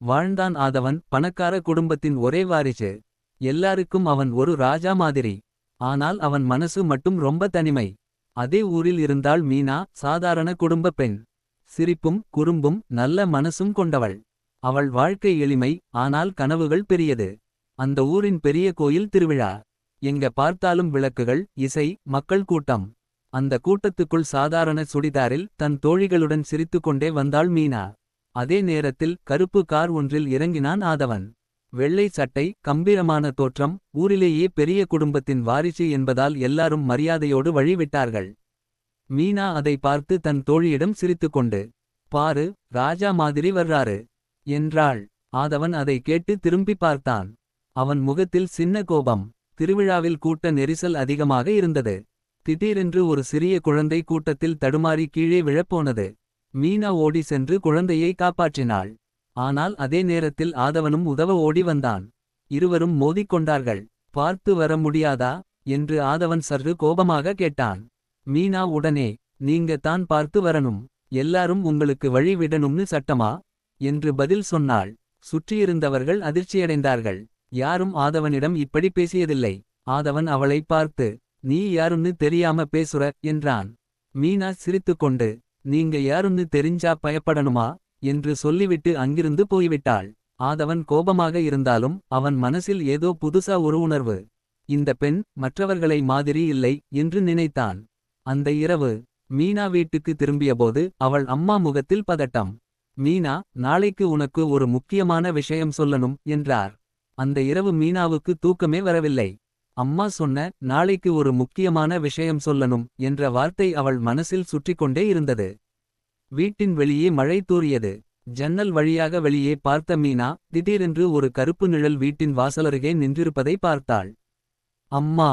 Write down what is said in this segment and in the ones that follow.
வாழ்ந்தான் ஆதவன் பணக்கார குடும்பத்தின் ஒரே வாரிசு. எல்லாருக்கும் அவன் ஒரு ராஜா மாதிரி. ஆனால் அவன் மனசு மட்டும் ரொம்ப தனிமை. அதே ஊரில் இருந்தாள் மீனா, சாதாரண குடும்ப பெண். சிரிப்பும் குறும்பும் நல்ல மனசும் கொண்டவள். அவள் வாழ்க்கை எளிமை, ஆனால் கனவுகள் பெரியது. அந்த ஊரின் பெரிய கோயில் திருவிழா. எங்க பார்த்தாலும் விளக்குகள், இசை, மக்கள் கூட்டம். அந்த கூட்டத்துக்குள் சாதாரண சுடிதாரில் தன் தோழிகளுடன் சிரித்துக்கொண்டே வந்தாள் மீனா. அதே நேரத்தில் கருப்பு கார் ஒன்றில் இறங்கினான் ஆதவன். வெள்ளை சட்டை, கம்பீரமான தோற்றம். ஊரிலேயே பெரிய குடும்பத்தின் வாரிசு என்பதால் எல்லாரும் மரியாதையோடு வழிவிட்டார்கள். மீனா அதை பார்த்து தன் தோழியிடம் சிரித்துக்கொண்டு, பாரு, ராஜா மாதிரி வர்றாரு என்றாள். ஆதவன் அதை கேட்டு திரும்பி பார்த்தான். அவன் முகத்தில் சின்ன கோபம். திருவிழாவில் கூட்ட நெரிசல் அதிகமாக இருந்தது. திடீரென்று ஒரு சிறிய குழந்தை கூட்டத்தில் தடுமாறி கீழே விழப்போனது. மீனா ஓடி சென்று குழந்தையை காப்பாற்றினாள். ஆனால் அதே நேரத்தில் ஆதவனும் உதவ ஓடி வந்தான். இருவரும் மோதிக்கொண்டார்கள். பார்த்து வர முடியாதா என்று ஆதவன் சற்று கோபமாக கேட்டான். மீனா உடனே, நீங்க தான் பார்த்து வரணும். எல்லாரும் உங்களுக்கு வழி விடணும்னு சட்டமா என்று பதில் சொன்னாள். சுற்றியிருந்தவர்கள் அதிர்ச்சியடைந்தார்கள். யாரும் ஆதவனிடம் இப்படி பேசியதில்லை. ஆதவன் அவளை பார்த்து, நீ யாருன்னு தெரியாம பேசுற என்றான். மீனா சிரித்துக்கொண்டு, நீங்க யாருன்னு தெரிஞ்சா பயப்படணுமா என்று சொல்லிவிட்டு அங்கிருந்து போய்விட்டாள். ஆதவன் கோபமாக இருந்தாலும் அவன் மனசில் ஏதோ புதுசா ஒரு உணர்வு. இந்த பெண் மற்றவர்களை மாதிரி இல்லை என்று நினைத்தான். அந்த இரவு மீனா வீட்டுக்கு திரும்பியபோது அவள் அம்மா முகத்தில் பதட்டம். மீனா, நாளைக்கு உனக்கு ஒரு முக்கியமான விஷயம் சொல்லணும் என்றார். அந்த இரவு மீனாவுக்கு தூக்கமே வரவில்லை. அம்மா சொன்ன நாளைக்கு ஒரு முக்கியமான விஷயம் சொல்லணும் என்ற வார்த்தை அவள் மனசில் சுற்றிக்கொண்டே இருந்தது. வீட்டின் வெளியே மழை தூறியது. ஜன்னல் வழியாக வெளியே பார்த்த மீனா திடீரென்று ஒரு கருப்பு நிழல் வீட்டின் வாசலருகே நின்றிருப்பதை பார்த்தாள். அம்மா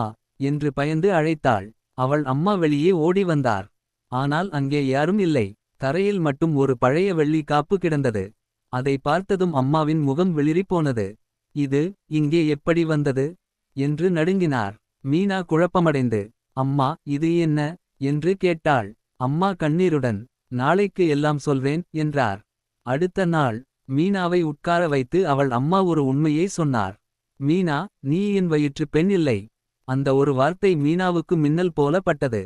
என்று பயந்து அழைத்தாள். அவள் அம்மா வெளியே ஓடி வந்தார். ஆனால் அங்கே யாரும் இல்லை. தரையில் மட்டும் ஒரு பழைய வெள்ளி காப்பு கிடந்தது. அதை பார்த்ததும் அம்மாவின் முகம் வெளிறிப் போனது. இது இங்கே எப்படி வந்தது என்று நடுங்கினார். மீனா குழப்பமடைந்து, அம்மா, இது என்ன என்று கேட்டாள். அம்மா கண்ணீருடன், நாளைக்கு எல்லாம் சொல்வேன் என்றார். அடுத்த நாள் மீனாவை உட்கார வைத்து அவள் அம்மா ஒரு உண்மையை சொன்னார். மீனா, நீ என் வயிற்று பெண் இல்லை. அந்த ஒரு வார்த்தை மீனாவுக்கு மின்னல் போல பட்டது.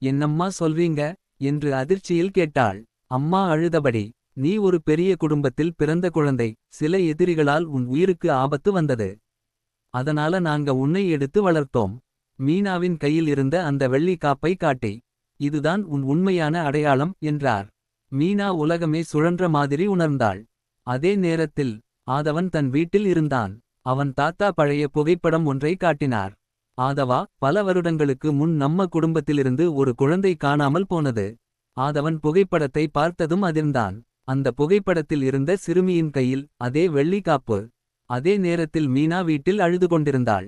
என்னம்மா சொல்றீங்க என்று அதிர்ச்சியில் கேட்டாள். அம்மா அழுதபடி, நீ ஒரு பெரிய குடும்பத்தில் பிறந்த குழந்தை. சில எதிரிகளால் உன் உயிருக்கு ஆபத்து வந்தது. அதனால நாங்க உன்னை எடுத்து வளர்த்தோம். மீனாவின் கையில் இருந்த அந்த வெள்ளி காப்பை காட்டி, இதுதான் உன் உண்மையான அடையாளம் என்றார். மீனா உலகமே சுழன்ற மாதிரி உணர்ந்தாள். அதே நேரத்தில் ஆதவன் தன் வீட்டில் இருந்தான். அவன் தாத்தா பழைய புகைப்படம் ஒன்றை காட்டினார். ஆதவா, பல வருடங்களுக்கு முன் நம்ம குடும்பத்திலிருந்து ஒரு குழந்தை காணாமல் போனது. ஆதவன் புகைப்படத்தை பார்த்ததும் அதிர்ந்தான். அந்த புகைப்படத்தில் இருந்த சிறுமியின் கையில் அதே வெள்ளி காப்பு. அதே நேரத்தில் மீனா வீட்டில் அழுது கொண்டிருந்தாள்.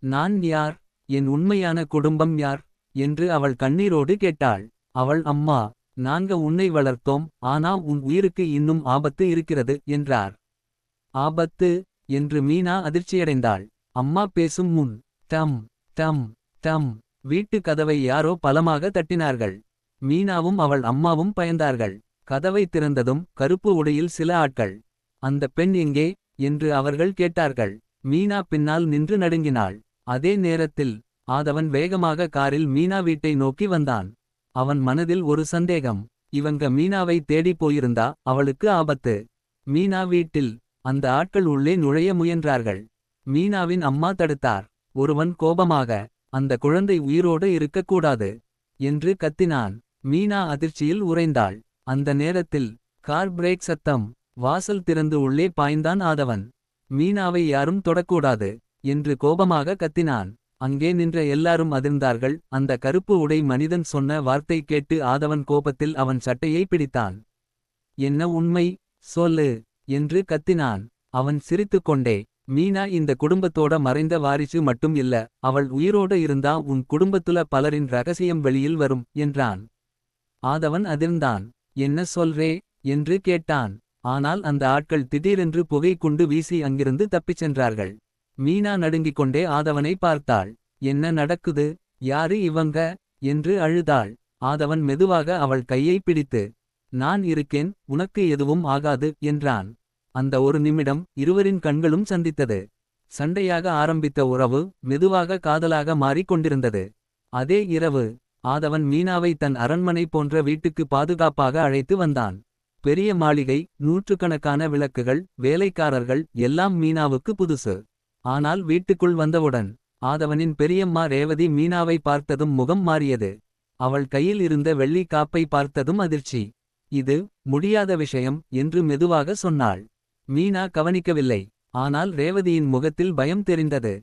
நான் யார்? என் உண்மையான குடும்பம் யார் என்று அவள் கண்ணீரோடு கேட்டாள். அவள் அம்மா, நாங்க உன்னை வளர்த்தோம். ஆனா உன் உயிருக்கு இன்னும் ஆபத்து இருக்கிறது என்றார். ஆபத்து என்று மீனா அதிர்ச்சியடைந்தாள். அம்மா பேசும் முன் டம் டம் டம் வீட்டு கதவை யாரோ பலமாக தட்டினார்கள். மீனாவும் அவள் அம்மாவும் பயந்தார்கள். கதவை திறந்ததும் கருப்பு உடையில் சில ஆட்கள். அந்த பெண் எங்கே என்று அவர்கள் கேட்டார்கள். மீனா பின்னால் நின்று நடுங்கினாள். அதே நேரத்தில் ஆதவன் வேகமாக காரில் மீனா வீட்டை நோக்கி வந்தான். அவன் மனதில் ஒரு சந்தேகம். இவங்க மீனாவை தேடி போயிருந்தா அவளுக்கு ஆபத்து. மீனா வீட்டில் அந்த ஆட்கள் உள்ளே நுழைய முயன்றார்கள். மீனாவின் அம்மா தடுத்தார். ஒருவன் கோபமாக, அந்த குழந்தை உயிரோடு இருக்கக்கூடாது என்று கத்தினான். மீனா அதிர்ச்சியில் உறைந்தாள். அந்த நேரத்தில் கார் பிரேக் சத்தம். வாசல் திறந்து உள்ளே பாய்ந்தான் ஆதவன். மீனாவை யாரும் தொடக்கூடாது என்று கோபமாக கத்தினான். அங்கே நின்ற எல்லாரும் அதிர்ந்தார்கள். அந்த கருப்பு உடை மனிதன் சொன்ன வார்த்தை கேட்டு ஆதவன் கோபத்தில் அவன் சட்டையை பிடித்தான். என்ன உண்மை சொல்லு என்று கத்தினான். அவன் சிரித்துக்கொண்டே, மீனா இந்த குடும்பத்தோட மறைந்த வாரிசு மட்டும் இல்ல. அவள் உயிரோட இருந்தா உன் குடும்பத்துல பலரின் ரகசியம் வெளியில் வரும் என்றான். ஆதவன் அதிர்ந்தான். என்ன சொல்றே என்று கேட்டான். ஆனால் அந்த ஆட்கள் திடீரென்று புகை குண்டு வீசி அங்கிருந்து தப்பிச் சென்றார்கள். மீனா நடுங்கிக் கொண்டே ஆதவனை பார்த்தாள். என்ன நடக்குது? யாரு இவங்க என்று அழுதாள். ஆதவன் மெதுவாக அவள் கையை பிடித்து, நான் இருக்கேன், உனக்கு எதுவும் ஆகாது என்றான். அந்த ஒரு நிமிடம் இருவரின் கண்களும் சந்தித்தது. சண்டையாக ஆரம்பித்த உறவு மெதுவாக காதலாக மாறிக் கொண்டிருந்தது. அதே இரவு ஆதவன் மீனாவை தன் அரண்மனை போன்ற வீட்டுக்கு பாதுகாப்பாக அழைத்து வந்தான். பெரிய மாளிகை, நூற்றுக்கணக்கான விளக்குகள், வேலைக்காரர்கள் எல்லாம் மீனாவுக்கு புதுசு. ஆனால் வீட்டுக்குள் வந்தவுடன் ஆதவனின் பெரியம்மா ரேவதி மீனாவை பார்த்ததும் முகம் மாறியது. அவள் கையில் இருந்த வெள்ளி காப்பை பார்த்ததும் அதிர்ச்சி. இது முடியாத விஷயம் என்று மெதுவாக சொன்னாள். மீனா கவனிக்கவில்லை. ஆனால் ரேவதியின் முகத்தில் பயம் தெரிந்தது.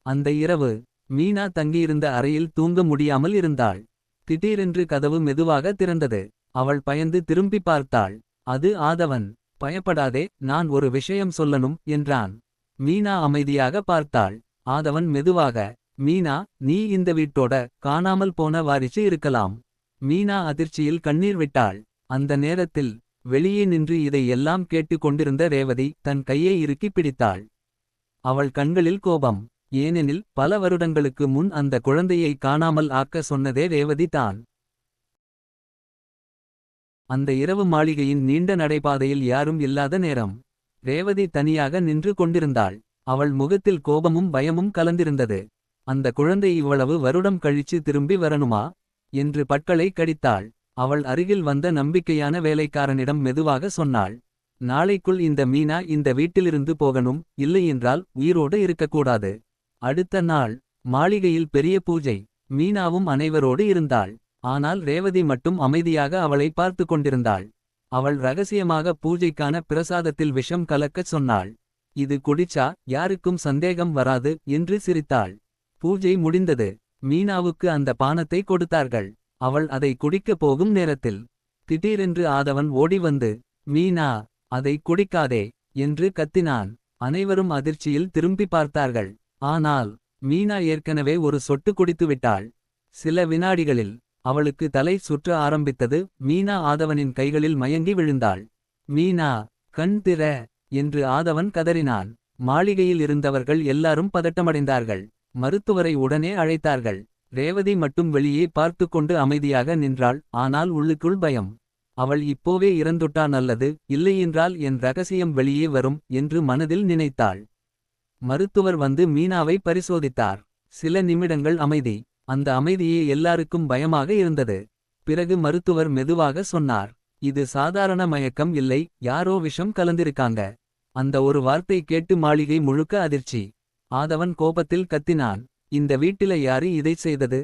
அந்த இரவு மீனா தங்கியிருந்த அறையில் தூங்க முடியாமல் இருந்தாள். திடீரென்று கதவு மெதுவாக திறந்தது. அவள் பயந்து திரும்பி பார்த்தாள். அது ஆதவன். பயப்படாதே, நான் ஒரு விஷயம் சொல்லணும் என்றான். மீனா அமைதியாக பார்த்தாள். ஆதவன் மெதுவாக, மீனா, நீ இந்த வீட்டோட காணாமல் போன வாரிசு இருக்கலாம். மீனா அதிர்ச்சியில் கண்ணீர் விட்டாள். அந்த நேரத்தில் வெளியே நின்று இதை எல்லாம் கேட்டுக் கொண்டிருந்த ரேவதி தன் கையை இறுக்கி பிடித்தாள். அவள் கண்களில் கோபம். ஏனெனில் பல வருடங்களுக்கு முன் அந்த குழந்தையை காணாமல் ஆக்க சொன்னதே ரேவதி தான். அந்த இரவு மாளிகையின் நீண்ட நடைபாதையில் யாரும் இல்லாத நேரம். ரேவதி தனியாக நின்று கொண்டிருந்தாள். அவள் முகத்தில் கோபமும் பயமும் கலந்திருந்தது. அந்த குழந்தை இவ்வளவு வருடம் கழிச்சு திரும்பி வரணுமா என்று பற்களை கடித்தாள். அவள் அருகில் வந்த நம்பிக்கையான வேலைக்காரனிடம் மெதுவாக சொன்னாள். நாளைக்குள் இந்த மீனா இந்த வீட்டிலிருந்து போகணும், இல்லையென்றால் உயிரோடு இருக்கக்கூடாது. அடுத்த நாள் மாளிகையில் பெரிய பூஜை. மீனாவும் அனைவரோடு இருந்தாள். ஆனால் ரேவதி மட்டும் அமைதியாக அவளை பார்த்து கொண்டிருந்தாள். அவள் ரகசியமாக பூஜைக்கான பிரசாதத்தில் விஷம் கலக்கச் சொன்னாள். இது குடிச்சா யாருக்கும் சந்தேகம் வராது என்று சிரித்தாள். பூஜை முடிந்தது. மீனாவுக்கு அந்த பானத்தை கொடுத்தார்கள். அவள் அதை குடிக்கப் போகும் நேரத்தில் திடீரென்று ஆதவன் ஓடி வந்து, மீனா, அதை குடிக்காதே என்று கத்தினான். அனைவரும் அதிர்ச்சியில் திரும்பி பார்த்தார்கள். ஆனால் மீனா ஏற்கனவே ஒரு சொட்டு குடித்துவிட்டாள். சில வினாடிகளில் அவளுக்கு தலை சுற்ற ஆரம்பித்தது. மீனா ஆதவனின் கைகளில் மயங்கி விழுந்தாள். மீனா, கண் திற என்று ஆதவன் கதறினான். மாளிகையில் இருந்தவர்கள் எல்லாரும் பதட்டமடைந்தார்கள். மருத்துவரை உடனே அழைத்தார்கள். ரேவதி மட்டும் வெளியே பார்த்து கொண்டு அமைதியாக நின்றாள். ஆனால் உள்ளுக்குள் பயம். அவள் இப்போவே இறந்துட்டா நல்லது, இல்லையென்றால் என் ரகசியம் வெளியே வரும் என்று மனதில் நினைத்தாள். மருத்துவர் வந்து மீனாவை பரிசோதித்தார். சில நிமிடங்கள் அமைதி. அந்த அமைதியே எல்லாருக்கும் பயமாக இருந்தது. பிறகு மருத்துவர் மெதுவாக சொன்னார், இது சாதாரண மயக்கம் இல்லை, யாரோ விஷம் கலந்திருக்காங்க. அந்த ஒரு வார்த்தை கேட்டு மாளிகை முழுக்க அதிர்ச்சி. ஆதவன் கோபத்தில் கத்தினான், இந்த வீட்டில யாரு இதைச் செய்தது?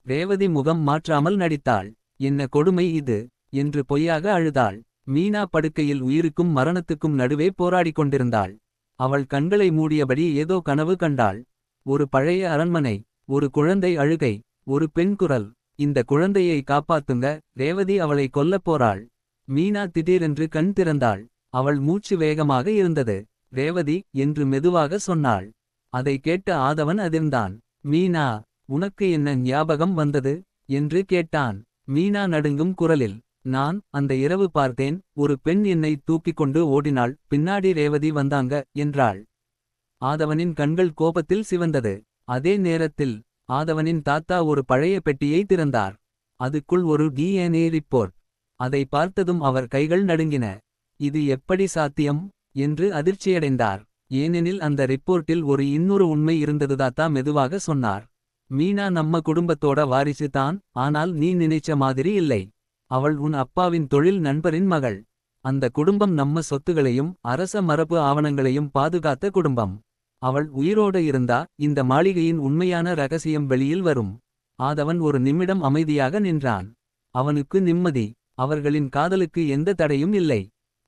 ரேவதி முகம் மாற்றாமல் நடித்தாள். என்ன கொடுமை இது என்று பொய்யாக அழுதாள். மீனா படுக்கையில் உயிருக்கும் மரணத்துக்கும் நடுவே போராடிக் கொண்டிருந்தாள். அவள் கண்களை மூடியபடி ஏதோ கனவு கண்டாள். ஒரு பழைய அரண்மனை, ஒரு குழந்தை அழுகை, ஒரு பெண் குரல், இந்த குழந்தையை காப்பாத்துங்க, ரேவதி அவளை கொல்லப் போறாள். மீனா திடீரென்று கண் திறந்தாள். அவள் மூச்சு வேகமாக இருந்தது. ரேவதி என்று மெதுவாக சொன்னாள். அதை கேட்ட ஆதவன் அதிர்ந்தான். மீனா, உனக்கு என்ன ஞாபகம் வந்தது என்று கேட்டான். மீனா நடுங்கும் குரலில், நான் அந்த இரவு பார்த்தேன், ஒரு பெண் என்னை தூக்கிக் கொண்டு ஓடினாள், பின்னாடி ரேவதி வந்தாங்க என்றாள். ஆதவனின் கண்கள் கோபத்தில் சிவந்தது. அதே நேரத்தில் ஆதவனின் தாத்தா ஒரு பழைய பெட்டியை திறந்தார். அதுக்குள் ஒரு DNA ரிப்போர்ட். அதை பார்த்ததும் அவர் கைகள் நடுங்கின. இது எப்படி சாத்தியம் என்று அதிர்ச்சியடைந்தார். ஏனெனில் அந்த ரிப்போர்ட்டில் ஒரு இன்னொரு உண்மை இருந்தது. தாத்தா மெதுவாக சொன்னார், மீனா நம்ம குடும்பத்தோட வாரிசு தான், ஆனால் நீ நினைச்ச மாதிரி இல்லை. அவள் உன் அப்பாவின் தொழில் நண்பரின் மகள். அந்த குடும்பம் நம்ம சொத்துகளையும் அரச மரபு ஆவணங்களையும் பாதுகாத்த குடும்பம். அவள் உயிரோடு இருந்தா இந்த மாளிகையின் உண்மையான ரகசியம் வெளியில் வரும். ஆதவன் ஒரு நிமிடம் அமைதியாக நின்றான். அவனுக்கு நிம்மதி. அவர்களின் காதலுக்கு எந்த தடையும் இல்லை.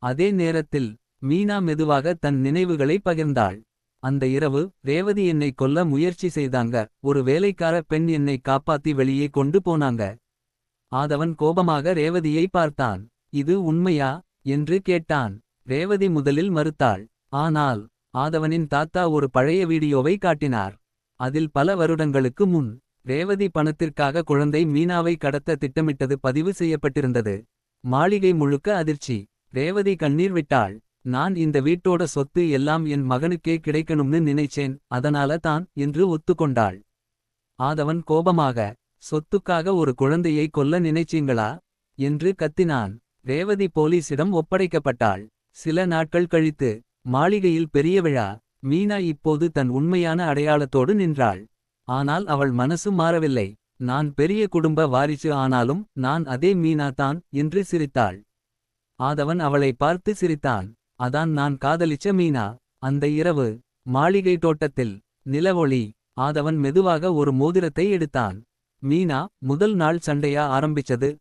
அதே நேரத்தில் மீனா மெதுவாக தன் நினைவுகளை பகிர்ந்தாள். அந்த இரவு ரேவதி என்னை கொல்ல முயற்சி செய்தாங்க, ஒரு வேலைக்கார பெண் என்னை காப்பாத்தி வெளியே கொண்டு போனாங்க. ஆதவன் கோபமாக ரேவதியை பார்த்தான். இது உண்மையா என்று கேட்டான். ரேவதி முதலில் மறுத்தாள். ஆனால் ஆதவனின் தாத்தா ஒரு பழைய வீடியோவை காட்டினார். அதில் பல வருடங்களுக்கு முன் ரேவதி பணத்திற்காக குழந்தை மீனாவை கடத்த திட்டமிட்டது பதிவு செய்யப்பட்டிருந்தது. மாளிகை முழுக்க அதிர்ச்சி. ரேவதி கண்ணீர் விட்டாள். நான் இந்த வீட்டோட சொத்து எல்லாம் என் மகனுக்கே கிடைக்கணும்னு நினைச்சேன், அதனால தான் என்று ஒத்துக்கொண்டாள். ஆதவன் கோபமாக, சொத்துக்காக ஒரு குழந்தையை கொல்ல நினைச்சீங்களா என்று கத்தினான். ரேவதி போலீசிடம் ஒப்படைக்கப்பட்டாள். சில நாட்கள் கழித்து மாளிகையில் பெரிய விழா. மீனா இப்போது தன் உண்மையான அடையாளத்தோடு நின்றாள். ஆனால் அவள் மனசு மாறவில்லை. நான் பெரிய குடும்ப வாரிசு ஆனாலும் நான் அதே மீனா தான் என்று சிரித்தாள். ஆதவன் அவளை பார்த்து சிரித்தான். அதான் நான் காதலிச்ச மீனா. அந்த இரவு மாளிகை தோட்டத்தில் நிலவொளி. ஆதவன் மெதுவாக ஒரு மோதிரத்தை எடுத்தான். மீனா முதல் நாள் சண்டையா ஆரம்பிச்சது.